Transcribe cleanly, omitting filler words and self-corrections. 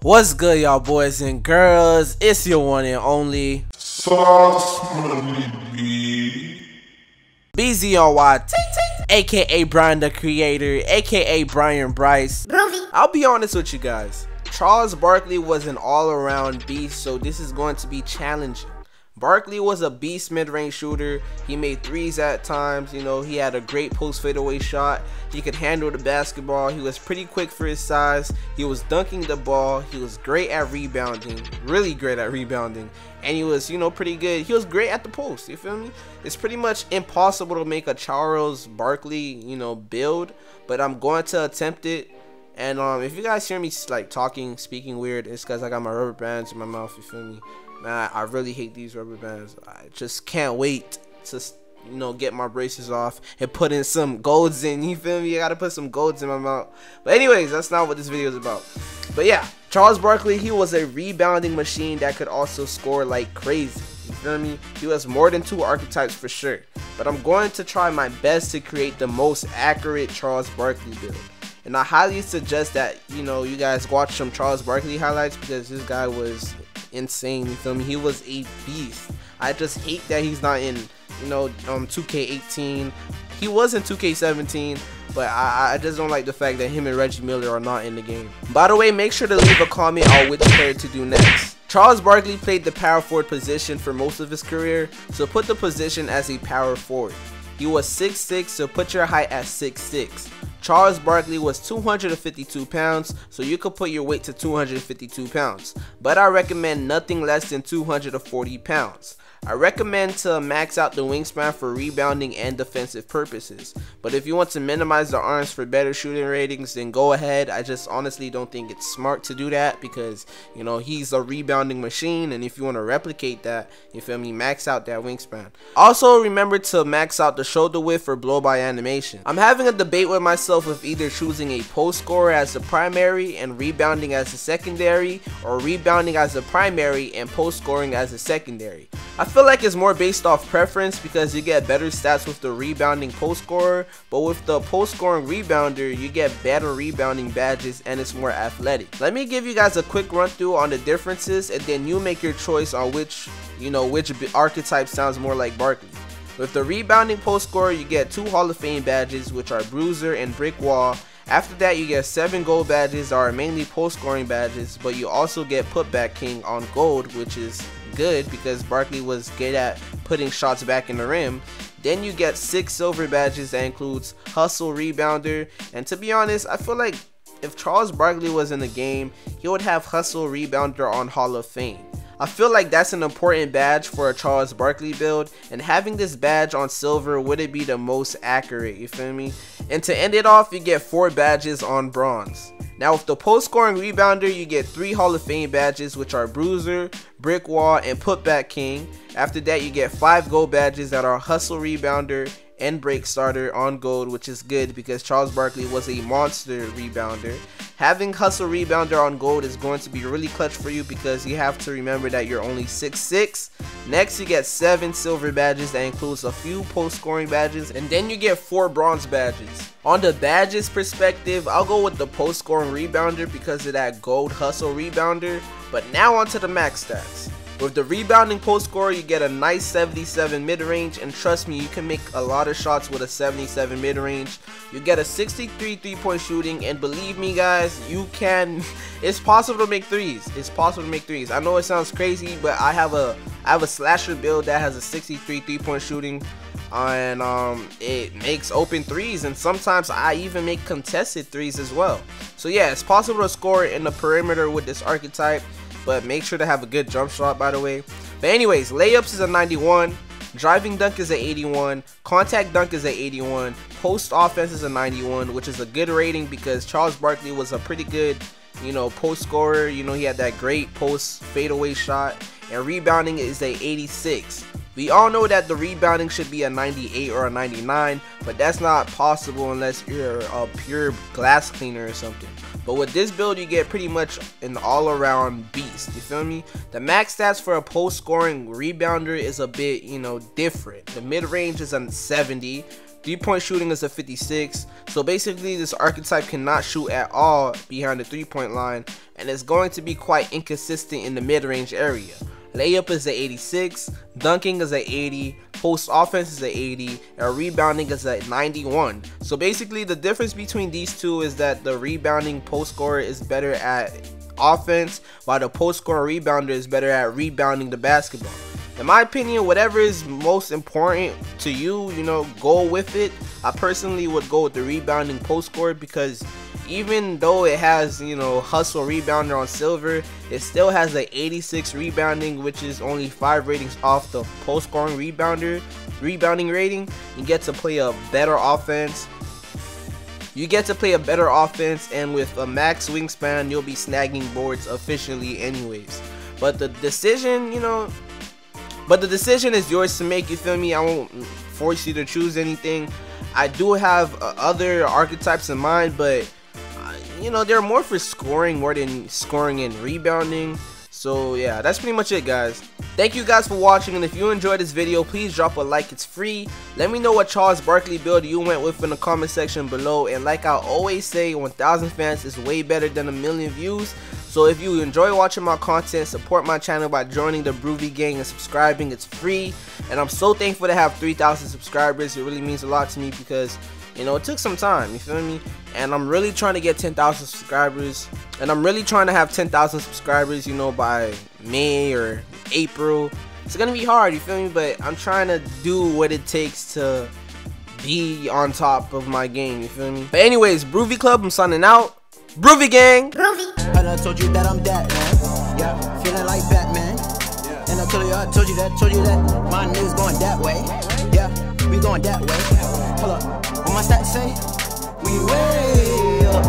What's good, y'all boys and girls? It's your one and only BZOY, aka Brian the Creator, aka Brian Bryce. I'll be honest with you guys. Charles Barkley was an all-around beast, so this is going to be challenging. Barkley was a beast mid-range shooter. He made threes at times. You know, he had a great post fadeaway shot. He could handle the basketball. He was pretty quick for his size. He was dunking the ball. He was great at rebounding, really great at rebounding. And he was, pretty good. He was great at the post, you feel me? It's pretty much impossible to make a Charles Barkley, build, but I'm going to attempt it. And if you guys hear me like speaking weird, it's because I got my rubber bands in my mouth, you feel me? Man, I really hate these rubber bands. I just can't wait to, get my braces off and put in some golds in, you feel me? I gotta put some golds in my mouth. But anyways, that's not what this video is about. But yeah, Charles Barkley, he was a rebounding machine that could also score like crazy. You feel me? He was more than 2 archetypes for sure. But I'm going to try my best to create the most accurate Charles Barkley build. And I highly suggest that, you guys watch some Charles Barkley highlights because this guy was insane, you feel me? He was a beast. I just hate that he's not in, 2K18. He was in 2K17, but I just don't like the fact that him and Reggie Miller are not in the game. By the way, make sure to leave a comment on which player to do next. Charles Barkley played the power forward position for most of his career, so put the position as a power forward. He was 6'6", so put your height at 6'6". Charles Barkley was 252 pounds, so you could put your weight to 252 pounds. But I recommend nothing less than 240 pounds. I recommend to max out the wingspan for rebounding and defensive purposes. But if you want to minimize the arms for better shooting ratings, then go ahead. I just honestly don't think it's smart to do that because, he's a rebounding machine. And if you want to replicate that, you feel me, max out that wingspan. Also, remember to max out the shoulder width for blow-by animation. I'm having a debate with myself of either choosing a post scorer as the primary and rebounding as the secondary, or rebounding as the primary and post scoring as the secondary. I feel like it's more based off preference because you get better stats with the rebounding post scorer, but with the post scoring rebounder you get better rebounding badges and it's more athletic. Let me give you guys a quick run through on the differences and then you make your choice on which archetype sounds more like Barkley. With the rebounding post scorer you get 2 Hall of Fame badges, which are Bruiser and Brick Wall. After that you get 7 gold badges that are mainly post scoring badges, but you also get Putback King on gold, which is good because Barkley was good at putting shots back in the rim. Then you get 6 silver badges that includes Hustle Rebounder, and to be honest, I feel like if Charles Barkley was in the game, he would have Hustle Rebounder on Hall of Fame. I feel like that's an important badge for a Charles Barkley build, and having this badge on silver wouldn't be the most accurate, you feel me? And to end it off, you get 4 badges on bronze. Now with the post scoring rebounder, you get 3 Hall of Fame badges, which are Bruiser, Brick Wall, and Putback King. After that you get 5 gold badges that are Hustle Rebounder and Break Starter on gold, which is good because Charles Barkley was a monster rebounder. Having Hustle Rebounder on gold is going to be really clutch for you because you have to remember that you're only 6'6". Next you get 7 silver badges that includes a few post scoring badges, and then you get 4 bronze badges. On the badges perspective, I'll go with the post scoring rebounder because of that gold Hustle Rebounder. But now onto the max stats. With the rebounding post scorer you get a nice 77 mid-range, and trust me, you can make a lot of shots with a 77 mid-range. You get a 63 3-point shooting, and believe me guys, it's possible to make threes. It's possible to make threes. I know it sounds crazy, but I have a slasher build that has a 63 3-point shooting, and it makes open threes, and sometimes I even make contested threes as well. So yeah, it's possible to score in the perimeter with this archetype, but make sure to have a good jump shot, by the way. But anyways, layups is a 91, driving dunk is a 81, contact dunk is a 81, post offense is a 91, which is a good rating because Charles Barkley was a pretty good, post scorer. He had that great post fadeaway shot, and rebounding is a 86. We all know that the rebounding should be a 98 or a 99, but that's not possible unless you're a pure glass cleaner or something. But with this build, you get pretty much an all-around beast, you feel me? The max stats for a post-scoring rebounder is a bit, different. The mid-range is a 70, 3-point shooting is a 56. So basically this archetype cannot shoot at all behind the 3-point line, and it's going to be quite inconsistent in the mid-range area. Layup is a 86, dunking is a 80, post offense is a 80, and rebounding is a 91. So basically the difference between these two is that the rebounding post scorer is better at offense, while the post scorer rebounder is better at rebounding the basketball. In my opinion, whatever is most important to you, go with it. I personally would go with the rebounding post scorer, because even though it has, hustle rebounder on silver, it still has an 86 rebounding, which is only 5 ratings off the post scoring rebounding rating. You get to play a better offense. And with a max wingspan, you'll be snagging boards efficiently anyways. But the decision, is yours to make, you feel me? I won't force you to choose anything. I do have other archetypes in mind, but they're more for scoring more than scoring and rebounding. So yeah, that's pretty much it, guys. Thank you guys for watching, and if you enjoyed this video, please drop a like. It's free. Let me know what Charles Barkley build you went with in the comment section below. And like I always say, 1,000 fans is way better than 1,000,000 views. So if you enjoy watching my content, support my channel by joining the Broovy gang and subscribing. It's free, and I'm so thankful to have 3,000 subscribers. It really means a lot to me, because it took some time, you feel me? And I'm really trying to get 10,000 subscribers, and I'm really trying to have 10,000 subscribers, by May or April. It's gonna be hard, you feel me? But I'm trying to do what it takes to be on top of my game, you feel me? But anyways, Broovy Club, I'm signing out. Broovy gang. Broovy. And I told you that I'm that man. Yeah, feeling like Batman. Yeah. And I told you that. My niggas going that way. Yeah, we going that way. Hold up, what my stats say? We way.